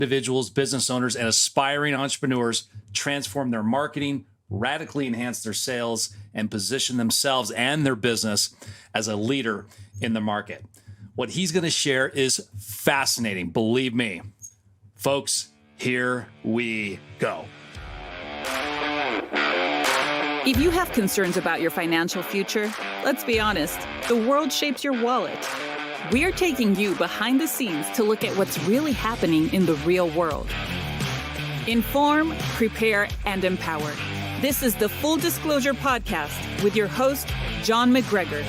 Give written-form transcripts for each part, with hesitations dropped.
individuals, business owners, and aspiring entrepreneurs transform their marketing, radically enhance their sales, and position themselves and their business as a leader in the market. What he's going to share is fascinating, believe me. Folks, here we go. If you have concerns about your financial future, let's be honest, the world shapes your wallet. We're taking you behind the scenes to look at what's really happening in the real world. Inform, prepare, and empower. This is the Full Disclosure Podcast with your host, John MacGregor.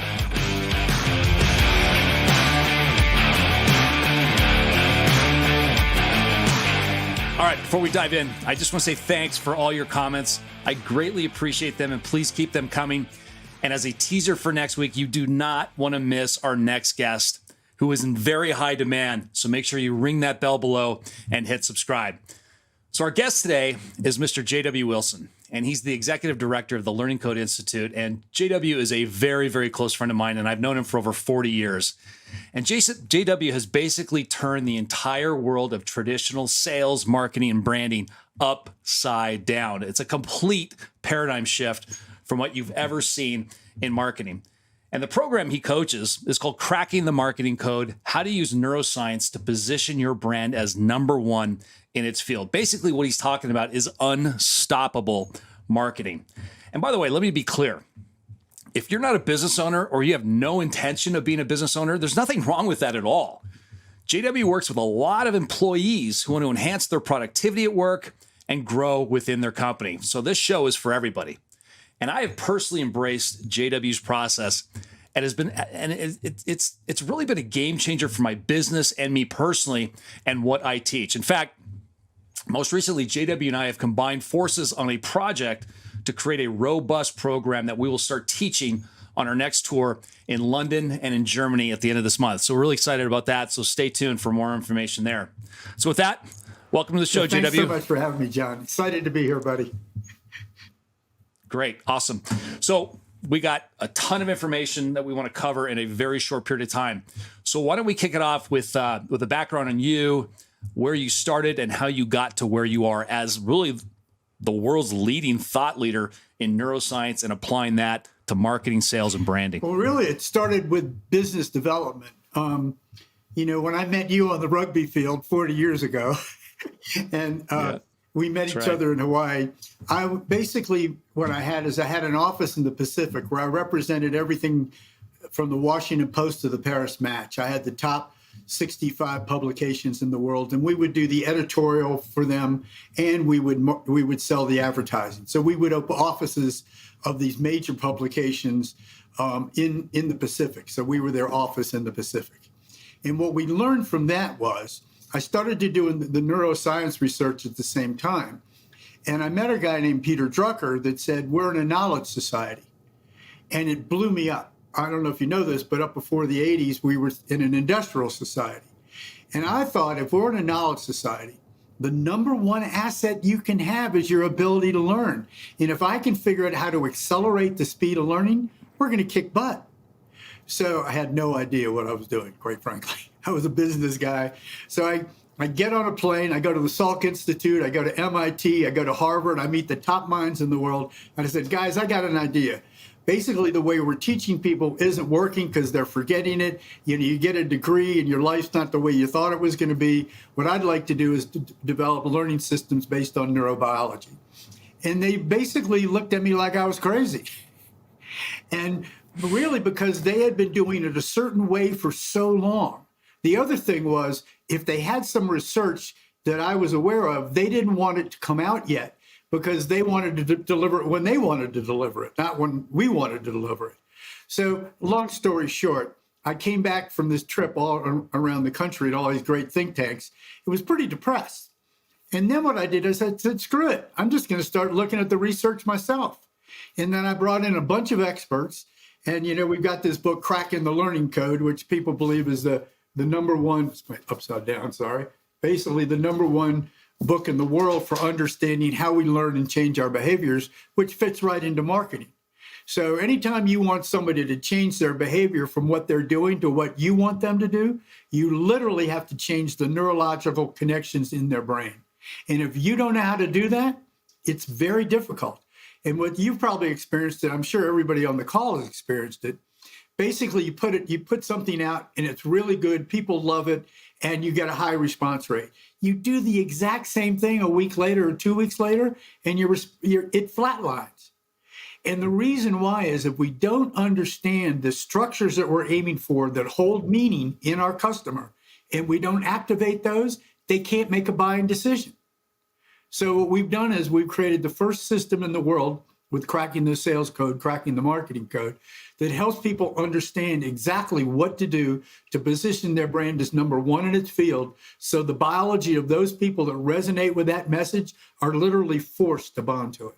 All right, before we dive in, I just want to say thanks for all your comments. I greatly appreciate them, and please keep them coming. And as a teaser for next week, you do not want to miss our next guest, who is in very high demand. So make sure you ring that bell below and hit subscribe. So our guest today is Mr. J.W. Wilson, and he's the executive director of the Learning Code Institute. And J.W. is a very, very close friend of mine, and I've known him for over 40 years. And J.W. has basically turned the entire world of traditional sales, marketing, and branding upside down. It's a complete paradigm shift from what you've ever seen in marketing. And the program he coaches is called Cracking the Marketing Code: How to Use Neuroscience to Position Your Brand as Number One in its field. Basically, what he's talking about is unstoppable marketing. And by the way, let me be clear. If you're not a business owner or you have no intention of being a business owner, there's nothing wrong with that at all. JW works with a lot of employees who want to enhance their productivity at work and grow within their company. So this show is for everybody. And I have personally embraced JW's process, and it's really been a game changer for my business and me personally and what I teach. In fact, most recently, JW and I have combined forces on a project to create a robust program that we will start teaching on our next tour in London and in Germany at the end of this month. So we're really excited about that. So stay tuned for more information there. So with that, welcome to the show, JW. Thanks so much for having me, John. Excited to be here, buddy. Great. Awesome. So we got a ton of information that we want to cover in a very short period of time. So why don't we kick it off with a background on you, where you started, and how you got to where you are as really the world's leading thought leader in neuroscience and applying that to marketing, sales, and branding. Well, really, it started with business development. When I met you on the rugby field 40 years ago, and we met each other in Hawaii, what I had an office in the Pacific where I represented everything from the Washington Post to the Paris Match. I had the top 65 publications in the world, and we would do the editorial for them, and we would sell the advertising. So we would open offices of these major publications in the Pacific. So we were their office in the Pacific. And what we learned from that was I started to do the neuroscience research at the same time. And I met a guy named Peter Drucker that said, we're in a knowledge society. And it blew me up. I don't know if you know this, but up before the 80s, we were in an industrial society. And I thought, if we're in a knowledge society, the number one asset you can have is your ability to learn. And if I can figure out how to accelerate the speed of learning, we're going to kick butt. So I had no idea what I was doing, quite frankly. I was a business guy. So I get on a plane, I go to the Salk Institute, I go to MIT, I go to Harvard, I meet the top minds in the world. And I said, guys, I got an idea. Basically, the way we're teaching people isn't working because they're forgetting it. You get a degree and your life's not the way you thought it was going to be. What I'd like to do is to develop learning systems based on neurobiology. And they basically looked at me like I was crazy. And really, because they had been doing it a certain way for so long. The other thing was, if they had some research that I was aware of, they didn't want it to come out yet, because they wanted to deliver it when they wanted to deliver it, not when we wanted to deliver it. So long story short, I came back from this trip all around the country at all these great think tanks. It was pretty depressed. And then what I did is I said, screw it. I'm just going to start looking at the research myself. And then I brought in a bunch of experts. And, we've got this book, Cracking the Learning Code, which people believe is the number one, upside down, sorry, basically the number one book in the world for understanding how we learn and change our behaviors, which fits right into marketing. So anytime you want somebody to change their behavior from what they're doing to what you want them to do, you literally have to change the neurological connections in their brain. And if you don't know how to do that, it's very difficult. And what you've probably experienced, and I'm sure everybody on the call has experienced it, basically you put something out and it's really good, people love it, and you get a high response rate. You do the exact same thing a week later or 2 weeks later, and it flatlines. And the reason why is if we don't understand the structures that we're aiming for that hold meaning in our customer, and we don't activate those, they can't make a buying decision. So what we've done is we've created the first system in the world with cracking the sales code, cracking the marketing code, that helps people understand exactly what to do to position their brand as number one in its field. So the biology of those people that resonate with that message are literally forced to bond to it.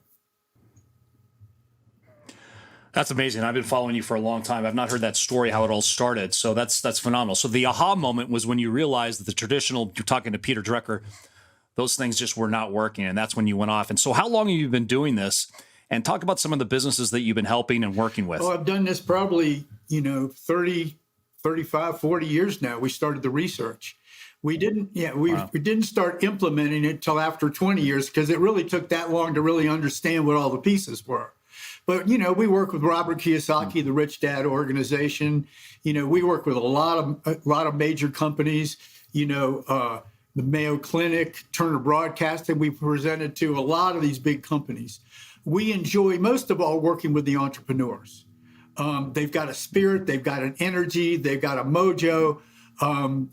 That's amazing. I've been following you for a long time. I've not heard that story, how it all started. So that's phenomenal. So the aha moment was when you realized that the traditional, you're talking to Peter Drucker, those things just were not working. And that's when you went off. And so how long have you been doing this? And talk about some of the businesses that you've been helping and working with. Well, I've done this probably, 30, 35, 40 years now. We started the research. We didn't start implementing it till after 20 years because it really took that long to really understand what all the pieces were. But, we work with Robert Kiyosaki, the Rich Dad organization. We work with a lot of major companies, the Mayo Clinic, Turner Broadcasting. We presented to a lot of these big companies. We enjoy most of all working with the entrepreneurs. They've got a spirit, they've got an energy, they've got a mojo.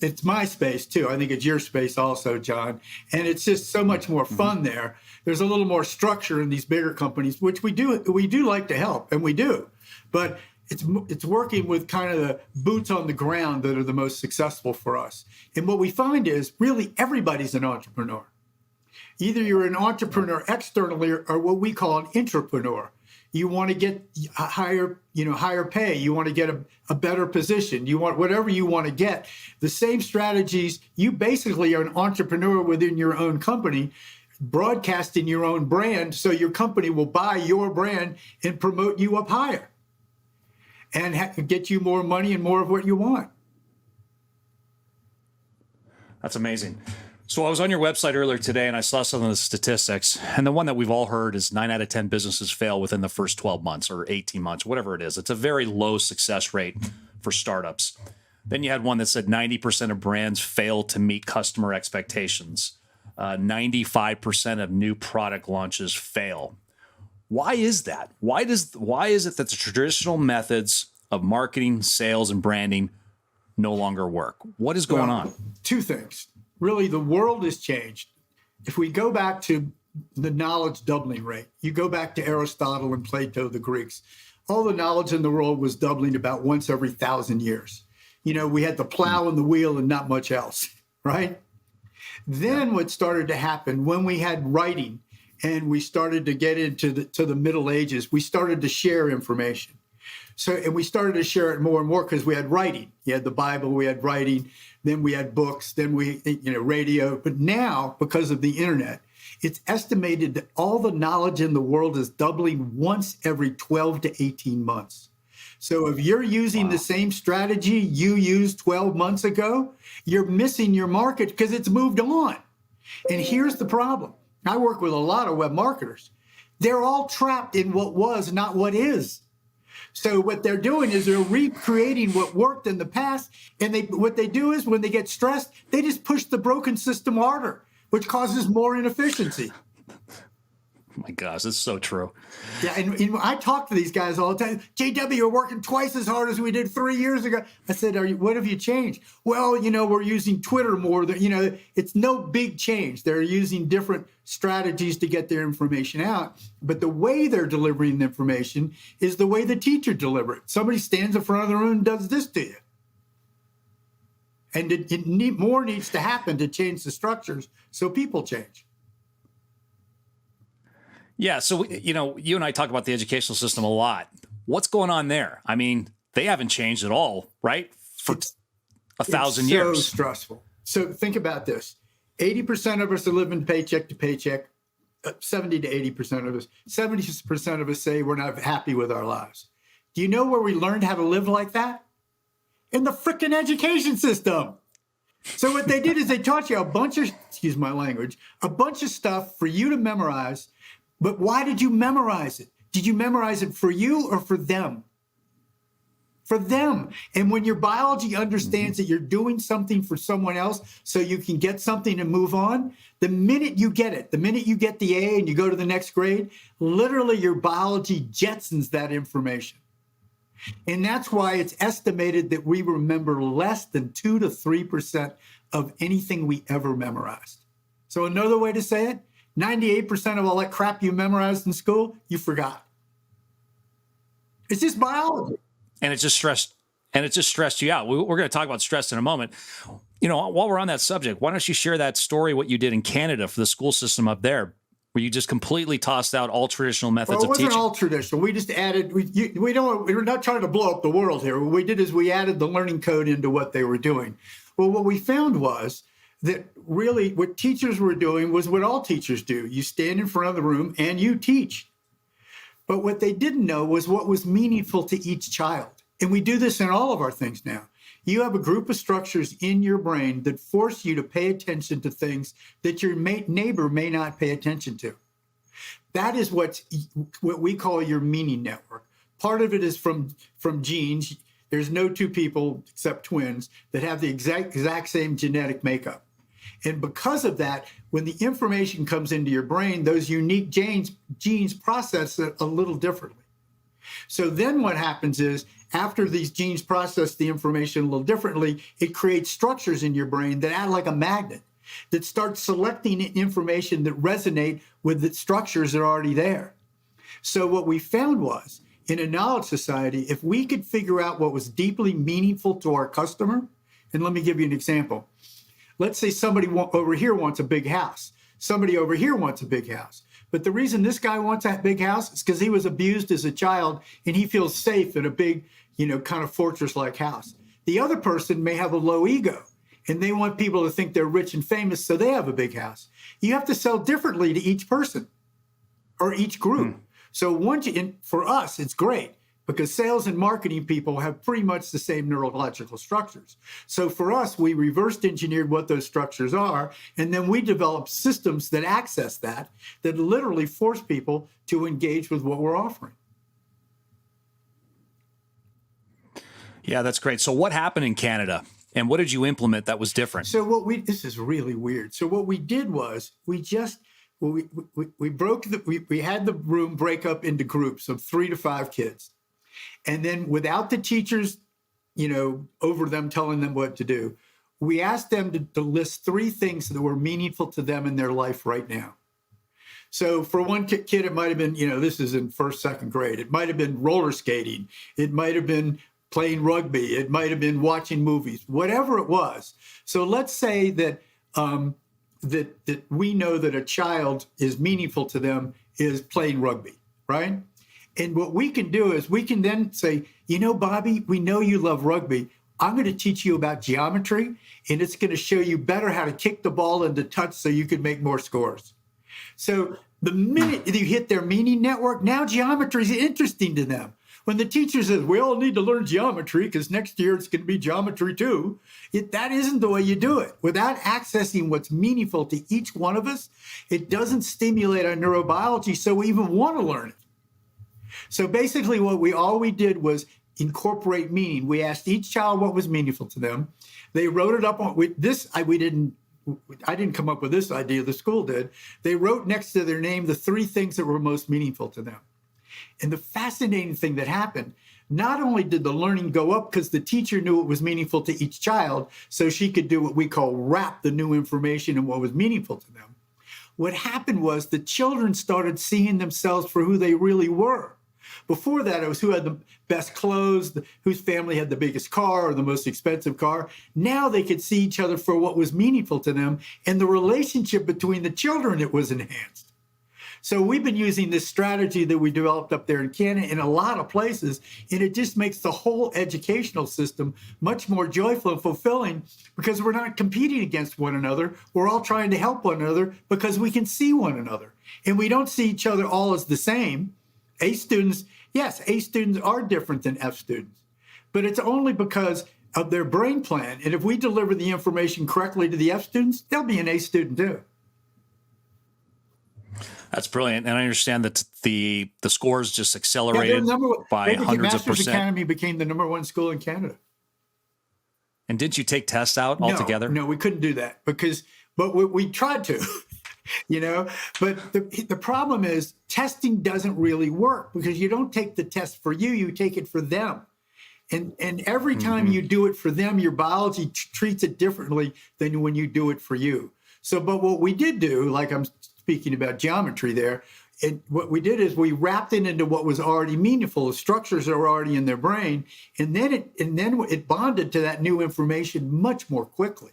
It's my space too. I think it's your space also, John. And it's just so much more fun there. There's a little more structure in these bigger companies, which we do like to help, and we do. But it's working with kind of the boots on the ground that are the most successful for us. And what we find is really everybody's an entrepreneur. Either you're an entrepreneur externally or what we call an intrapreneur. You want to get higher pay. You want to get a better position. You want whatever you want to get. The same strategies. You basically are an entrepreneur within your own company, broadcasting your own brand, so your company will buy your brand and promote you up higher and get you more money and more of what you want. That's amazing. So I was on your website earlier today and I saw some of the statistics, and the one that we've all heard is 9 out of 10 businesses fail within the first 12 months or 18 months, whatever it is. It's a very low success rate for startups. Then you had one that said 90% of brands fail to meet customer expectations. 95% of new product launches fail. Why is that? Why is it that the traditional methods of marketing, sales, and branding no longer work? What is going on? Two things. Really, the world has changed. If we go back to the knowledge doubling rate, you go back to Aristotle and Plato, the Greeks, all the knowledge in the world was doubling about once every 1,000 years. We had the plow and the wheel and not much else, right? Then what started to happen when we had writing and we started to get into the Middle Ages, we started to share information. And we started to share it more and more because we had writing. You had the Bible, we had writing, then we had books, then we, radio. But now, because of the internet, it's estimated that all the knowledge in the world is doubling once every 12 to 18 months. So if you're using the same strategy you used 12 months ago, you're missing your market because it's moved on. And here's the problem. I work with a lot of web marketers. They're all trapped in what was, not what is. So what they're doing is they're recreating what worked in the past. And what they do is when they get stressed, they just push the broken system harder, which causes more inefficiency. Oh my gosh, that's so true. Yeah, and I talk to these guys all the time. JW, you're working twice as hard as we did 3 years ago. I said, what have you changed? Well, we're using Twitter more. It's no big change. They're using different strategies to get their information out. But the way they're delivering the information is the way the teacher delivers it. Somebody stands in front of the room and does this to you. And more needs to happen to change the structures so people change. Yeah, so, you and I talk about the educational system a lot. What's going on there? I mean, they haven't changed at all, right? For 1,000 years. It's so stressful. So think about this. 80% of us are living paycheck to paycheck. 70 to 80% of us, 70% of us say we're not happy with our lives. Do you know where we learned how to live like that? In the frickin' education system. So what they did is they taught you a bunch of, excuse my language, a bunch of stuff for you to memorize. But why did you memorize it? Did you memorize it for you or for them? For them. And when your biology understands that you're doing something for someone else so you can get something and move on, the minute you get it, the minute you get the A and you go to the next grade, literally your biology jetsons that information. And that's why it's estimated that we remember less than 2 to 3% of anything we ever memorized. So another way to say it, 98% of all that crap you memorized in school, you forgot. It's just biology. And it just stressed you out. We're going to talk about stress in a moment. You know, while we're on that subject, why don't you share that story, what you did in Canada for the school system up there, where you just completely tossed out all traditional methods of teaching? It wasn't all traditional. We just added, we're not trying to blow up the world here. What we did is we added the learning code into what they were doing. Well, what we found was that really what teachers were doing was what all teachers do. You stand in front of the room and you teach. But what they didn't know was what was meaningful to each child. And we do this in all of our things now. You have a group of structures in your brain that force you to pay attention to things that your neighbor may not pay attention to. That is what we call your meaning network. Part of it is from genes. There's no two people except twins that have the exact same genetic makeup. And because of that, when the information comes into your brain, those unique genes process it a little differently. So then what happens is, after these genes process the information a little differently, it creates structures in your brain that act like a magnet that start selecting information that resonate with the structures that are already there. So what we found was, in a knowledge society, if we could figure out what was deeply meaningful to our customer, and let me give you an example. Let's say somebody over here wants a big house. Somebody over here wants a big house. But the reason this guy wants that big house is because he was abused as a child and he feels safe in a big, kind of fortress-like house. The other person may have a low ego and they want people to think they're rich and famous, so they have a big house. You have to sell differently to each person or each group. So for us, it's great because sales and marketing people have pretty much the same neurological structures. So for us, we reversed engineered what those structures are, and then we developed systems that access that literally force people to engage with what we're offering. Yeah, that's great. So what happened in Canada, and what did you implement that was different? So this is really weird. So what we did was we had the room break up into groups of 3 to 5 kids. And then without the teachers, over them telling them what to do, we asked them to list 3 things that were meaningful to them in their life right now. So for one kid, it might have been, this is in 1st, 2nd grade. It might have been roller skating. It might have been playing rugby. It might have been watching movies, whatever it was. So let's say that that we know that a child is meaningful to them is playing rugby, right? And what we can do is we can then say, Bobby, we know you love rugby. I'm going to teach you about geometry, and it's going to show you better how to kick the ball into touch so you can make more scores. So the minute you hit their meaning network, now geometry is interesting to them. When the teacher says, we all need to learn geometry because next year it's going to be geometry too, that isn't the way you do it. Without accessing what's meaningful to each one of us, it doesn't stimulate our neurobiology so we even want to learn it. So basically all we did was incorporate meaning. We asked each child what was meaningful to them. They wrote it up on this. I didn't come up with this idea, the school did. They wrote next to their name the 3 things that were most meaningful to them. And the fascinating thing that happened, not only did the learning go up because the teacher knew it was meaningful to each child, so she could do what we call wrap the new information in what was meaningful to them. What happened was the children started seeing themselves for who they really were. Before that, it was who had the best clothes, whose family had the biggest car or the most expensive car. Now they could see each other for what was meaningful to them, and the relationship between the children, it was enhanced. So we've been using this strategy that we developed up there in Canada in a lot of places, and it just makes the whole educational system much more joyful and fulfilling because we're not competing against one another. We're all trying to help one another because we can see one another. And we don't see each other all as the same. A students, yes, A students are different than F students, but it's only because of their brain plan. And if we deliver the information correctly to the F students, they'll be an A student too. That's brilliant. And I understand that the scores just accelerated by hundreds of percent. Academy became the #1 school in Canada. And didn't you take tests out altogether? No, we couldn't do that but we tried to, but the problem is testing doesn't really work because you don't take the test for you take it for them. And every time you do it for them, your biology treats it differently than when you do it for you. So, but what we did do, like I'm speaking about geometry there, and what we did is we wrapped it into what was already meaningful. The structures are already in their brain, and then it bonded to that new information much more quickly.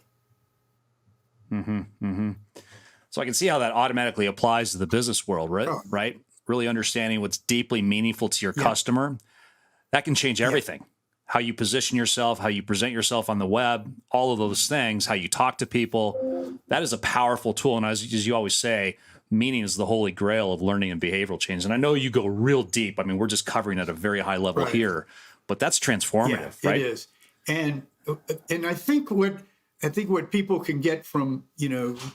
So I can see how that automatically applies to the business world, right? Oh. Right? Really understanding what's deeply meaningful to your customer. That can change everything. How you position yourself, how you present yourself on the web, all of those things, how you talk to people. That is a powerful tool. And as you always say, meaning is the holy grail of learning and behavioral change. And I know you go real deep. I mean, we're just covering at a very high level here, but that's transformative, right? It is. And I think what people can get from,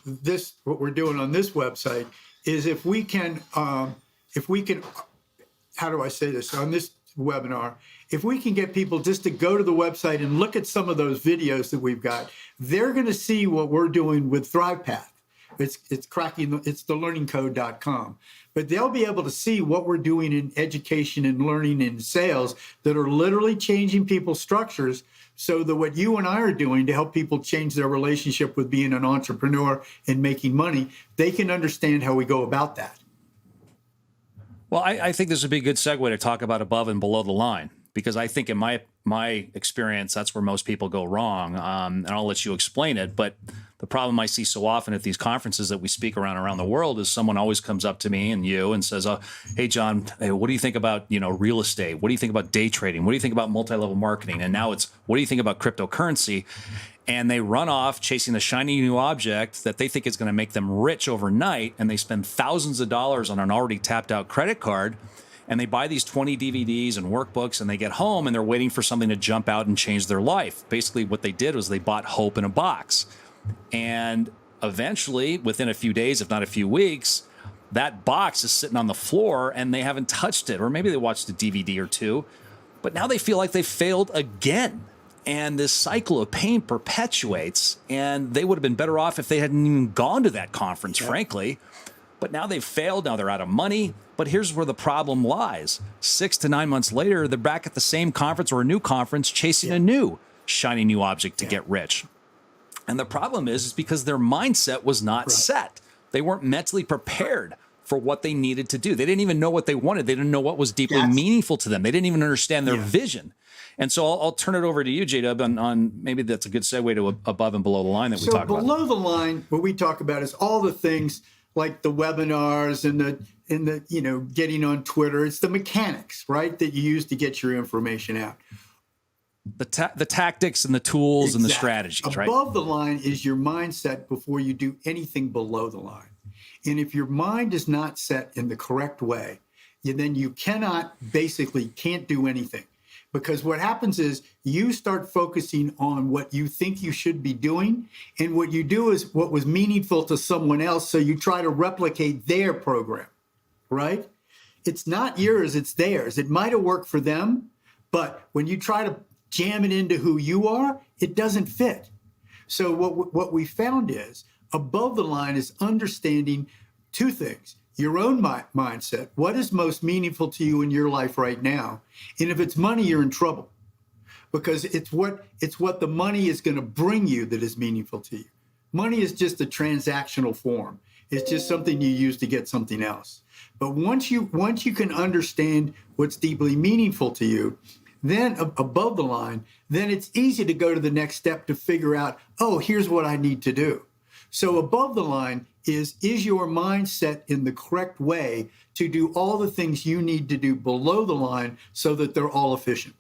this, what we're doing on this website is if we can, how do I say this on this webinar, if we can get people just to go to the website and look at some of those videos that we've got, they're going to see what we're doing with ThrivePath. It's thelearningcode.com. But they'll be able to see what we're doing in education and learning and sales that are literally changing people's structures so that what you and I are doing to help people change their relationship with being an entrepreneur and making money, they can understand how we go about that. Well, I think this would be a good segue to talk about above and below the line, because I think in my experience, that's where most people go wrong. And I'll let you explain it. But the problem I see so often at these conferences that we speak around the world is someone always comes up to me and you and says, hey, John, what do you think about, real estate? What do you think about day trading? What do you think about multi-level marketing? And now it's, what do you think about cryptocurrency? And they run off chasing the shiny new object that they think is going to make them rich overnight. And they spend thousands of dollars on an already tapped out credit card. And they buy these 20 DVDs and workbooks, and they get home and they're waiting for something to jump out and change their life. Basically, what they did was they bought hope in a box. And eventually, within a few days, if not a few weeks, that box is sitting on the floor and they haven't touched it. Or maybe they watched a DVD or two, but now they feel like they failed again. And this cycle of pain perpetuates, and they would have been better off if they hadn't even gone to that conference, frankly. But now they've failed. Now they're out of money. But here's where the problem lies. 6 to 9 months later, they're back at the same conference or a new conference chasing a new shiny new object to get rich. And the problem is because their mindset was not set. They weren't mentally prepared for what they needed to do. They didn't even know what they wanted. They didn't know what was deeply meaningful to them. They didn't even understand their vision. And so I'll turn it over to you, J-Dub, on maybe that's a good segue to above and below the line that we talk about. So below the line, what we talk about is all the things like the webinars and the getting on Twitter. It's the mechanics, right, that you use to get your information out. The tactics and the tools and the strategies, right? Above the line is your mindset before you do anything below the line. And if your mind is not set in the correct way, then you can't do anything. Because what happens is you start focusing on what you think you should be doing. And what you do is what was meaningful to someone else. So you try to replicate their program, right? It's not yours, it's theirs. It might have worked for them, but when you try to jam it into who you are, it doesn't fit. So what we found is above the line is understanding two things. Your own mindset, what is most meaningful to you in your life right now? And if it's money, you're in trouble because it's what the money is going to bring you that is meaningful to you. Money is just a transactional form. It's just something you use to get something else. But once you can understand what's deeply meaningful to you, then above the line, then it's easy to go to the next step to figure out, oh, here's what I need to do. So above the line is your mindset in the correct way to do all the things you need to do below the line so that they're all efficient?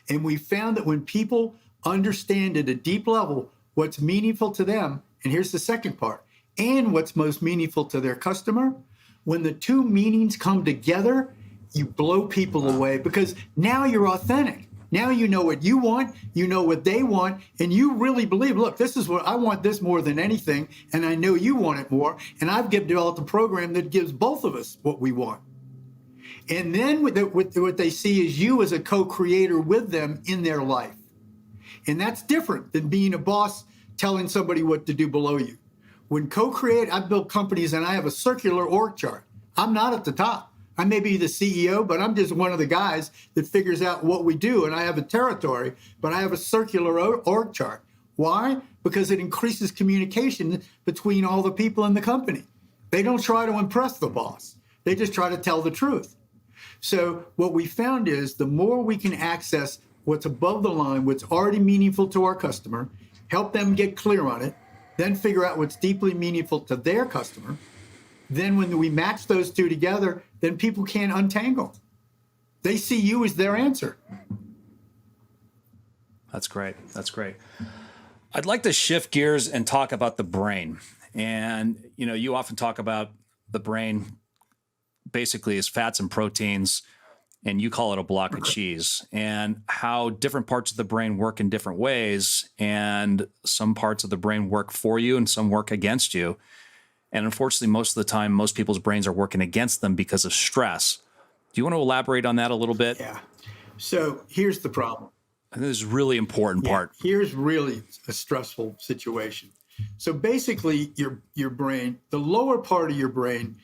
And we found that when people understand at a deep level what's meaningful to them, and here's the second part, and what's most meaningful to their customer, when the two meanings come together, you blow people away because now you're authentic. Now you know what you want, you know what they want, and you really believe, look, this is what I want, this more than anything, and I know you want it more, and I've developed a program that gives both of us what we want. And then what they see is you as a co-creator with them in their life. And that's different than being a boss telling somebody what to do below you. When co-create, I've built companies and I have a circular org chart. I'm not at the top. I may be the CEO, but I'm just one of the guys that figures out what we do. And I have a territory, but I have a circular org chart. Why? Because it increases communication between all the people in the company. They don't try to impress the boss. They just try to tell the truth. So what we found is the more we can access what's above the line, what's already meaningful to our customer, help them get clear on it, then figure out what's deeply meaningful to their customer. Then when we match those two together, then people can't untangle. They see you as their answer. That's great. That's great. I'd like to shift gears and talk about the brain. And, you often talk about the brain basically as fats and proteins, and you call it a block of cheese, and how different parts of the brain work in different ways. And some parts of the brain work for you and some work against you. And unfortunately, most of the time, most people's brains are working against them because of stress. Do you want to elaborate on that a little bit? Yeah. So here's the problem. I think this is a really important part. Here's really a stressful situation. So basically, your brain, the lower part of your brain,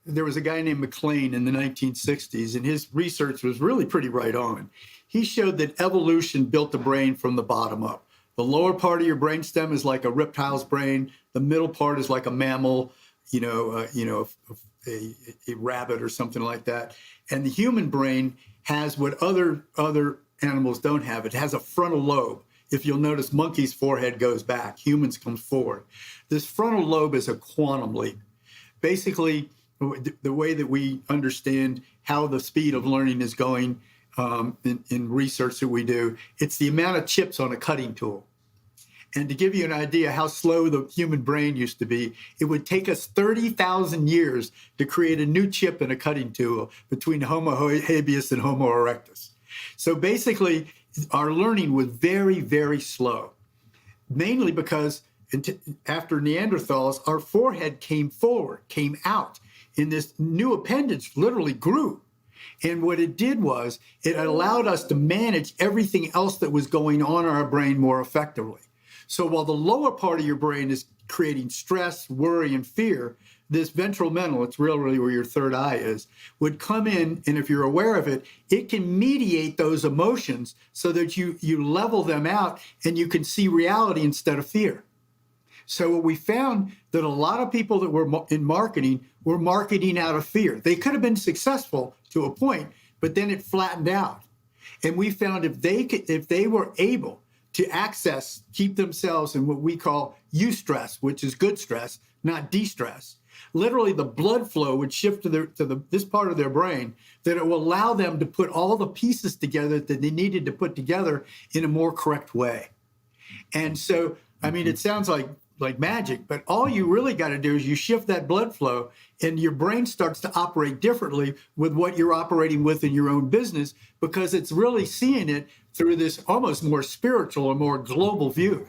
there was a guy named McLean in the 1960s, and his research was really pretty right on. He showed that evolution built the brain from the bottom up. The lower part of your brainstem is like a reptile's brain. The middle part is like a mammal, a rabbit or something like that. And the human brain has what other animals don't have. It has a frontal lobe. If you'll notice, monkey's forehead goes back, humans comes forward. This frontal lobe is a quantum leap. Basically, the way that we understand how the speed of learning is going in research that we do, it's the amount of chips on a cutting tool. And to give you an idea how slow the human brain used to be, it would take us 30,000 years to create a new chip in a cutting tool between Homo habeas and Homo erectus. So basically, our learning was very, very slow, mainly because after Neanderthals, our forehead came forward, came out, and this new appendage literally grew. And what it did was it allowed us to manage everything else that was going on in our brain more effectively. So while the lower part of your brain is creating stress, worry, and fear, this ventral mental, it's really where your third eye is, would come in, and if you're aware of it, it can mediate those emotions so that you level them out and you can see reality instead of fear. So what we found that a lot of people that were in marketing were marketing out of fear. They could have been successful to a point, but then it flattened out. And we found if they were able to keep themselves in what we call eustress, which is good stress, not de-stress, literally the blood flow would shift to this part of their brain that it will allow them to put all the pieces together that they needed to put together in a more correct way. And so, I mean, it sounds like magic, but all you really got to do is you shift that blood flow and your brain starts to operate differently with what you're operating with in your own business, because it's really seeing it through this almost more spiritual or more global view.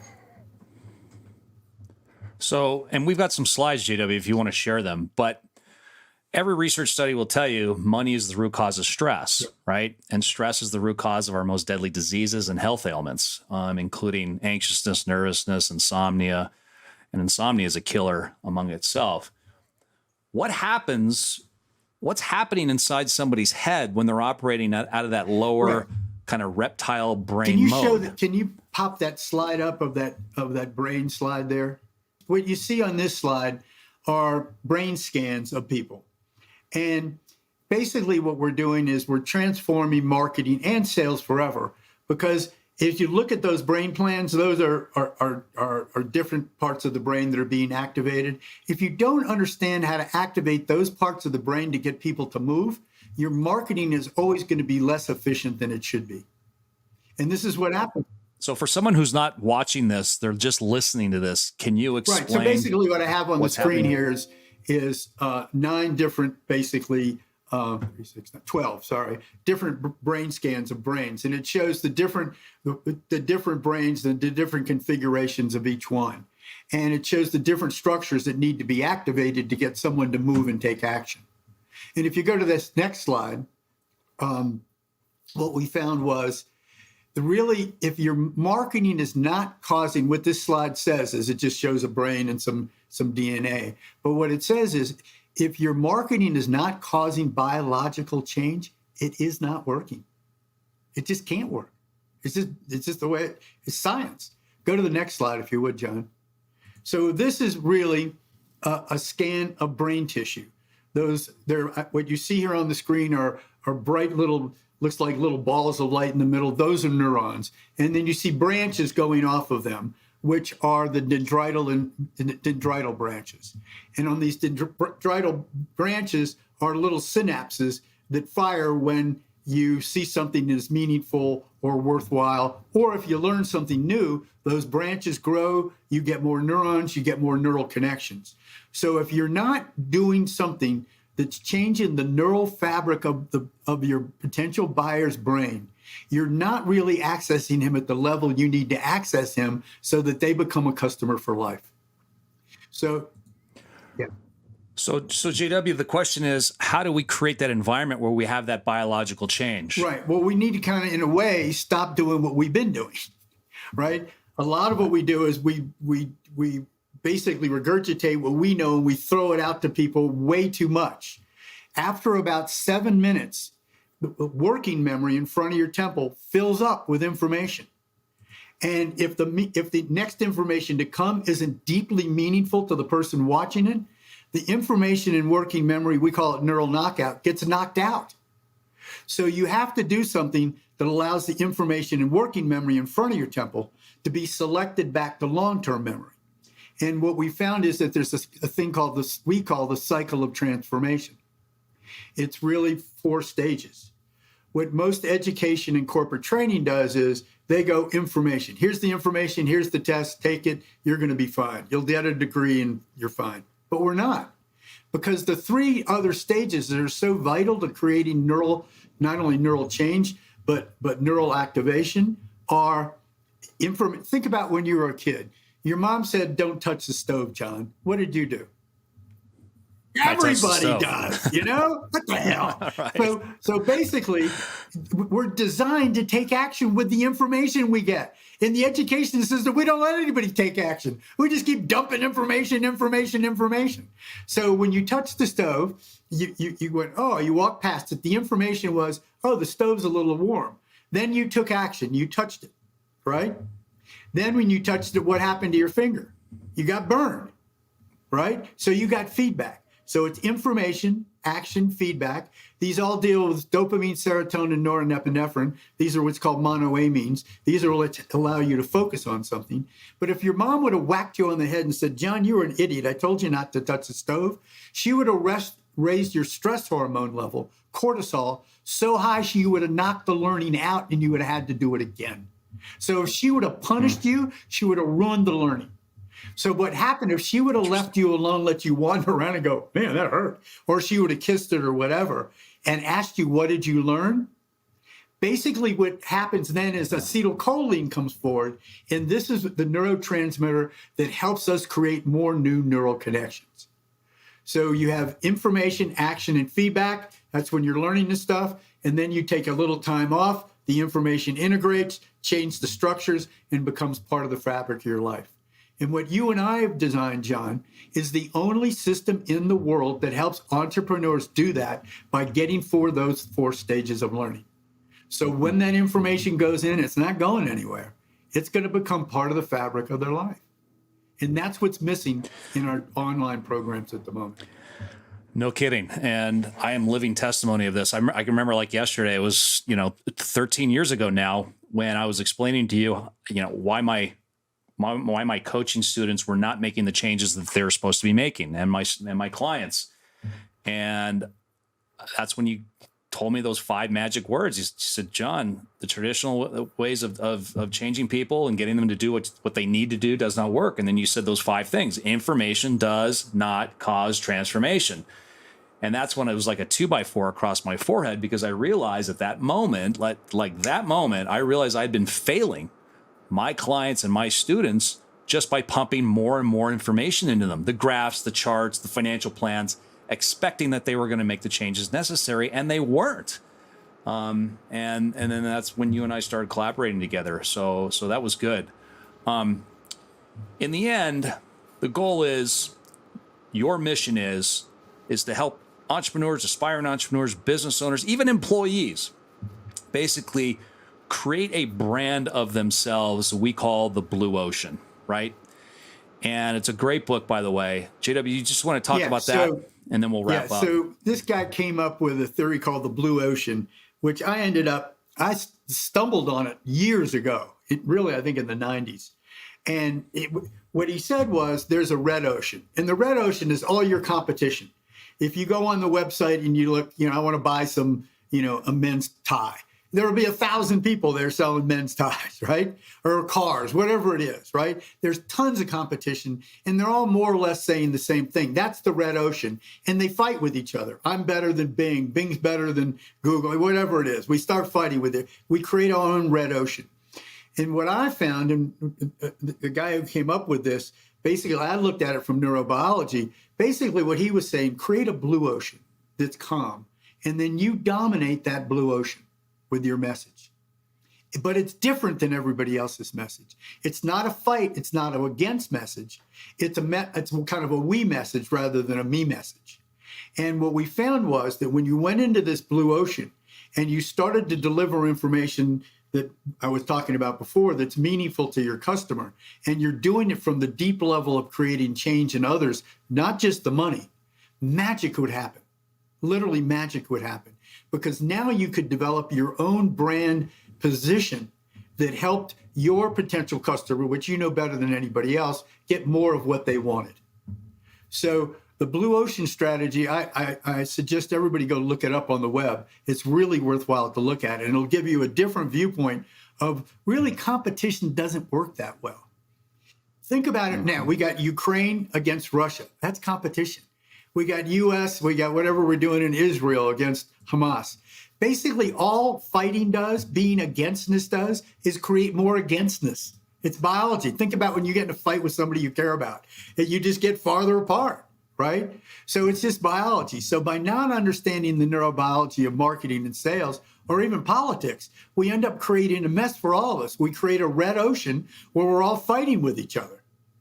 So, and we've got some slides, JW, if you want to share them, but every research study will tell you money is the root cause of stress, right? And stress is the root cause of our most deadly diseases and health ailments, including anxiousness, nervousness, insomnia. And insomnia is a killer among itself. What's happening inside somebody's head when they're operating out of that lower kind of reptile brain mode? Can you pop that slide up of that brain slide there? What you see on this slide are brain scans of people. And basically what we're doing is we're transforming marketing and sales forever, because if you look at those brain plans, those are different parts of the brain that are being activated. If you don't understand how to activate those parts of the brain to get people to move, your marketing is always going to be less efficient than it should be. And this is what happens. So for someone who's not watching this, they're just listening to this. Can you explain? Right. So basically what I have on the screen here is 9 different, basically 12, different brain scans of brains. And it shows the different brains and the different configurations of each one. And it shows the different structures that need to be activated to get someone to move and take action. And if you go to this next slide, what we found was if your marketing is not causing, what this slide says is it just shows a brain and some DNA. But what it says is if your marketing is not causing biological change, it is not working. It just can't work. It's just the way it's science. Go to the next slide, if you would, John. So this is really a scan of brain tissue. What you see here on the screen are bright little, looks like little balls of light in the middle. Those are neurons. And then you see branches going off of them, which are the dendrital branches. And on these dendrital branches are little synapses that fire when you see something that is meaningful or worthwhile, or if you learn something new, those branches grow, you get more neurons, you get more neural connections. So if you're not doing something that's changing the neural fabric of your potential buyer's brain, you're not really accessing him at the level you need to access him so that they become a customer for life. So, yeah. So JW, the question is, how do we create that environment where we have that biological change? Right. Well, we need to kind of, in a way, stop doing what we've been doing, right? A lot of what we do is we basically regurgitate what we know and we throw it out to people way too much. After about 7 minutes, the working memory in front of your temple fills up with information. And if the next information to come isn't deeply meaningful to the person watching it, the information in working memory, we call it neural knockout, gets knocked out. So you have to do something that allows the information in working memory in front of your temple to be selected back to long-term memory. And what we found is that there's a thing called we call the cycle of transformation. It's really 4 stages. What most education and corporate training does is they go information. Here's the information, here's the test, take it, you're going to be fine. You'll get a degree and you're fine. But we're not. Because the 3 other stages that are so vital to creating not only neural change, but neural activation are think about when you were a kid. Your mom said, don't touch the stove, John. What did you do? Everybody does, you know? What the hell? Right. So basically, we're designed to take action with the information we get. In the education system, we don't let anybody take action. We just keep dumping information. So when you touch the stove, you went, you walked past it. The information was, the stove's a little warm. Then you took action. You touched it, right? Then when you touched it, what happened to your finger? You got burned, right? So you got feedback. So it's information, action, feedback. These all deal with dopamine, serotonin, norepinephrine. These are what's called monoamines. These are what allow you to focus on something. But if your mom would have whacked you on the head and said, John, you were an idiot. I told you not to touch the stove. She would have raised your stress hormone level, cortisol, so high she would have knocked the learning out and you would have had to do it again. So if she would have punished you, she would have ruined the learning. So what happened if she would have left you alone, let you wander around and go, man, that hurt. Or she would have kissed it or whatever and asked you, what did you learn? Basically what happens then is acetylcholine comes forward. And this is the neurotransmitter that helps us create more new neural connections. So you have information, action, and feedback. That's when you're learning this stuff. And then you take a little time off. The information integrates, changes the structures, and becomes part of the fabric of your life. And what you and I have designed, John, is the only system in the world that helps entrepreneurs do that by getting for those 4 stages of learning. So when that information goes in, it's not going anywhere. It's going to become part of the fabric of their life. And that's what's missing in our online programs at the moment. No kidding. And I am living testimony of this. I can remember like yesterday, it was, 13 years ago now, when I was explaining to you, why my coaching students were not making the changes that they're supposed to be making, and my clients. And that's when you told me those 5 magic words. You said, John, the traditional ways of changing people and getting them to do what they need to do does not work. And then you said those 5 things. Information does not cause transformation. And that's when it was like a 2x4 across my forehead, because I realized at that moment, I realized I'd been failing my clients and my students just by pumping more and more information into them, the graphs, the charts, the financial plans, expecting that they were going to make the changes necessary, and they weren't. And then that's when you and I started collaborating together. So that was good. In the end, the goal is, your mission is to help entrepreneurs, aspiring entrepreneurs, business owners, even employees, basically create a brand of themselves we call the blue ocean, right? And it's a great book, by the way. JW, you just want to talk about that, and then we'll wrap up. So this guy came up with a theory called the blue ocean, which I stumbled on it years ago. I think in the 90s. And what he said was, there's a red ocean, and the red ocean is all your competition. If you go on the website and you look, I want to buy some, a men's tie, there will be 1,000 people there selling men's ties, right? Or cars, whatever it is, right? There's tons of competition, and they're all more or less saying the same thing. That's the red ocean. And they fight with each other. I'm better than Bing. Bing's better than Google, whatever it is. We start fighting with it. We create our own red ocean. And what I found, and the guy who came up with this, basically, I looked at it from neurobiology. Basically, what he was saying, create a blue ocean that's calm, and then you dominate that blue ocean with your message. But it's different than everybody else's message. It's not a fight. It's not an against message. It's kind of a we message rather than a me message. And what we found was that when you went into this blue ocean and you started to deliver information that I was talking about before, that's meaningful to your customer, and you're doing it from the deep level of creating change in others, not just the money, magic would happen. Literally magic would happen, because now you could develop your own brand position that helped your potential customer, which you know better than anybody else, get more of what they wanted. So the blue ocean strategy, I suggest everybody go look it up on the web. It's really worthwhile to look at, and it'll give you a different viewpoint of really competition doesn't work that well. Think about it now. We got Ukraine against Russia. That's competition. We got US, we got whatever we're doing in Israel against Hamas. Basically, all fighting does, being againstness does, is create more againstness. It's biology. Think about when you get in a fight with somebody you care about, and you just get farther apart, right? So it's just biology. So by not understanding the neurobiology of marketing and sales, or even politics, we end up creating a mess for all of us. We create a red ocean where we're all fighting with each other.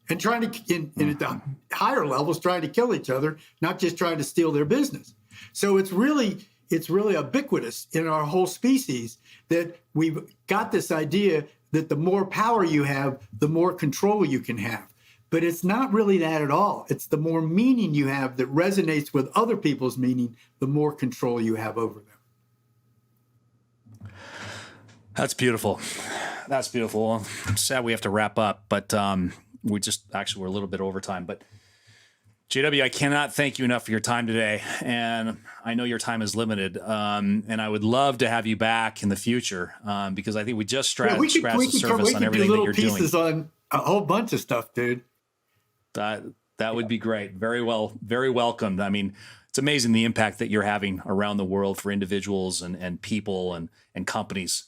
And trying to, at the higher levels, trying to kill each other, not just trying to steal their business. So it's really ubiquitous in our whole species that we've got this idea that the more power you have, the more control you can have. But it's not really that at all. It's the more meaning you have that resonates with other people's meaning, the more control you have over them. That's beautiful. That's beautiful. I'm sad we have to wrap up, but we're a little bit over time, but JW, I cannot thank you enough for your time today. And I know your time is limited. And I would love to have you back in the future, because I think we just scratched the surface on everything that you're doing. We could do little pieces on a whole bunch of stuff, dude. That would be great. Very welcomed. I mean, it's amazing the impact that you're having around the world for individuals and people and companies.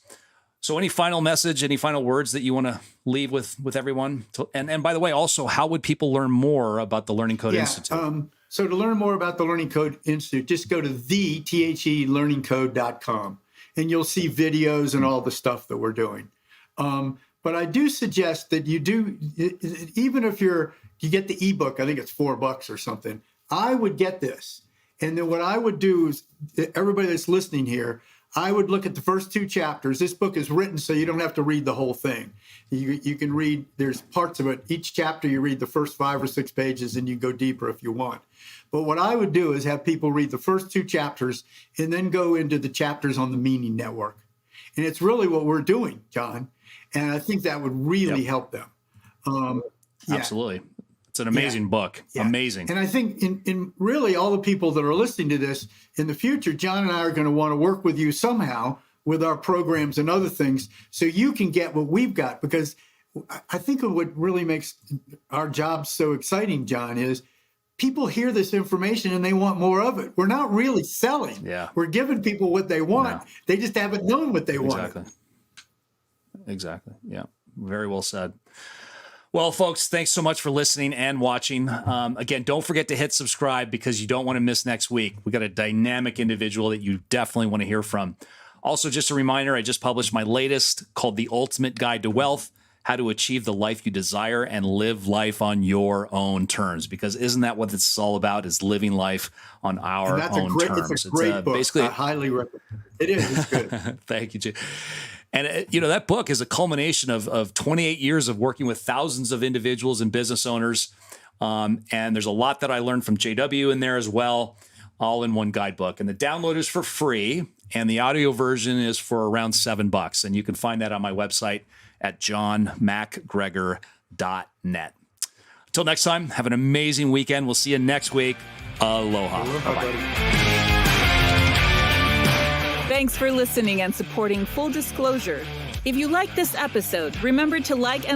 So any final message, any final words that you want to leave with everyone? And by the way, also, how would people learn more about the Learning Code Institute? So to learn more about the Learning Code Institute, just go to learningcode.com, and you'll see videos and all the stuff that we're doing. But I do suggest that you do, even if you get the ebook, I think it's $4 or something, I would get this. And then what I would do is, everybody that's listening here, I would look at the first 2 chapters. This book is written so you don't have to read the whole thing. You can read, there's parts of it. Each chapter, you read the first 5 or 6 pages, and you go deeper if you want. But what I would do is have people read the first 2 chapters and then go into the chapters on the Meaning Network. And it's really what we're doing, John. And I think that would really help them. Absolutely. It's an amazing book. Yeah. Amazing. And I think in really all the people that are listening to this in the future, John and I are going to want to work with you somehow with our programs and other things so you can get what we've got. Because I think what really makes our job so exciting, John, is people hear this information and they want more of it. We're not really selling. Yeah. We're giving people what they want. No. They just haven't known what they want. Exactly. Yeah. Very well said. Well, folks, thanks so much for listening and watching. Again, don't forget to hit subscribe because you don't want to miss next week. We got a dynamic individual that you definitely want to hear from. Also, just a reminder, I just published my latest called The Ultimate Guide to Wealth, How to Achieve the Life You Desire and Live Life on Your Own Terms. Because isn't that what it's all about, is living life on our own terms. It's a great book. Basically, I highly recommend it. It is. It's good. Thank you, Jim. And, that book is a culmination of 28 years of working with thousands of individuals and business owners. And there's a lot that I learned from JW in there as well, all in one guidebook. And the download is for free, and the audio version is for around $7. And you can find that on my website at johnmacgregor.net. Until next time, have an amazing weekend. We'll see you next week. Aloha. Bye-bye. Thanks for listening and supporting Full Disclosure. If you like this episode, remember to like and